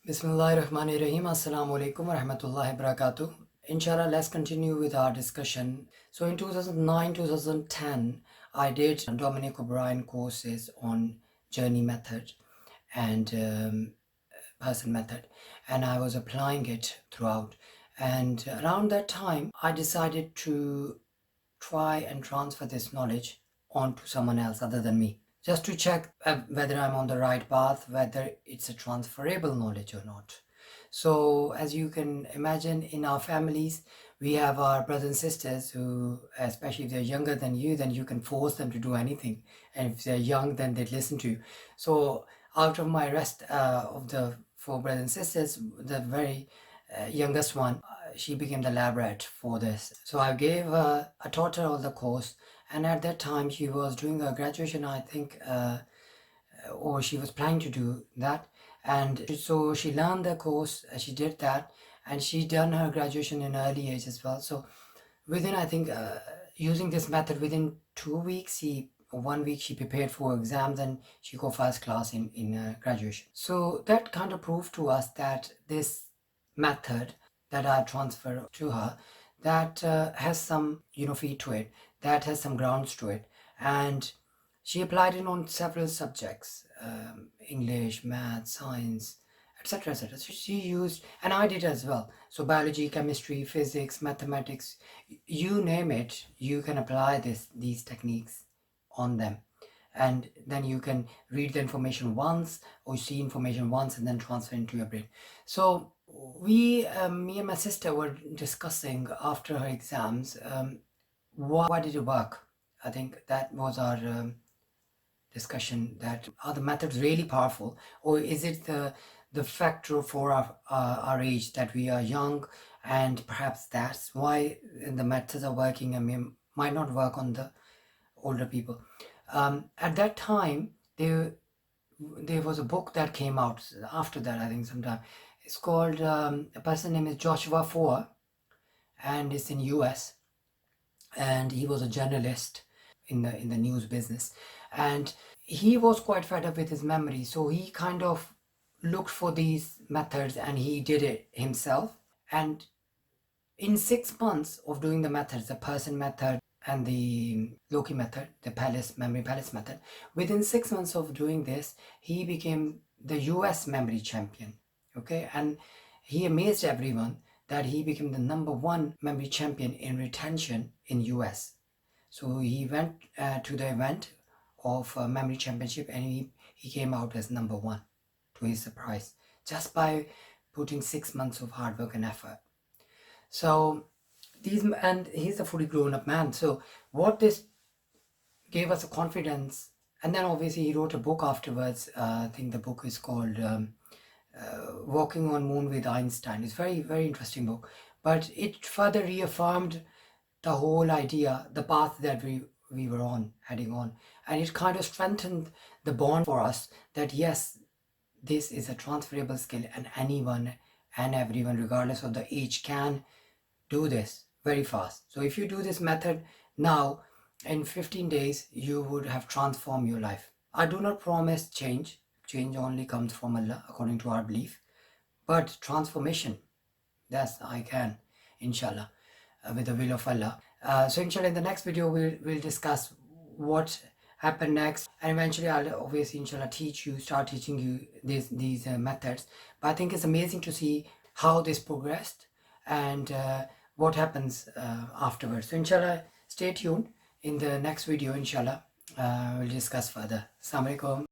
Bismillahirrahmanirrahim. Assalamu alaikum wa rahmatullahi wa barakatuh. Inshallah, let's continue with our discussion. So in 2009, 2010, I did Dominic O'Brien courses on journey method and person method, and I was applying it throughout. And around that time, I decided to try and transfer this knowledge onto someone else other than me, just to check whether I'm on the right path, whether it's a transferable knowledge or not. So, as you can imagine, in our families, we have our brothers and sisters who, especially if they're younger than you, then you can force them to do anything. And if they're young, then they listen to you. So, out of my rest of the four brothers and sisters, the very youngest one, she became the lab rat for this. So I taught her all the course, and at that time she was doing her graduation, I think, or she was planning to do that. And so she learned the course, she did that, and she done her graduation in early age as well. So within, I think, using this method, within 2 weeks, 1 week she prepared for exams and she got first class in graduation. So that kind of proved to us that this method that I transfer to her, that has some feet to it, that has some grounds to it, and she applied it on several subjects, English, math, science, etc., etc. So she used, and I did as well. So biology, chemistry, physics, mathematics, you name it, you can apply these techniques on them, and then you can read the information once or see information once and then transfer into your brain. So me and my sister were discussing after her exams, why did it work. I think that was our discussion, that are the methods really powerful, or is it the factor for our age, that we are young and perhaps that's why the methods are working and might not work on the older people. At that time, there was a book that came out after that, I think sometime. It's called, a person name is Joshua Foer, and it's in US, and he was a journalist in the news business, and he was quite fed up with his memory, so he kind of looked for these methods and he did it himself. And in 6 months of doing the methods, the person method and the Loki method, the memory palace method, within 6 months of doing this, he became the US memory champion. Okay, and he amazed everyone that he became the #1 memory champion in retention in US. So he went to the event of memory championship, and he came out as #1, to his surprise, just by putting 6 months of hard work and effort. So and he's a fully grown up man. So what this gave us a confidence, and then obviously he wrote a book afterwards. I think the book is called Walking on Moon with Einstein. It's very, very interesting book, but it further reaffirmed the whole idea, the path that we were on, heading on, and it kind of strengthened the bond for us that yes, this is a transferable skill, and anyone and everyone, regardless of the age, can do this very fast. So if you do this method now, in 15 days, you would have transformed your life. I do not promise change. Change only comes from Allah, according to our belief. But transformation, that's I can, inshallah, with the will of Allah. So inshallah, in the next video, we'll discuss what happened next, and eventually I'll obviously inshallah start teaching you these methods. But I think it's amazing to see how this progressed and what happens afterwards. So inshallah, stay tuned. In the next video, inshallah, we'll discuss further. Assalamu alaikum.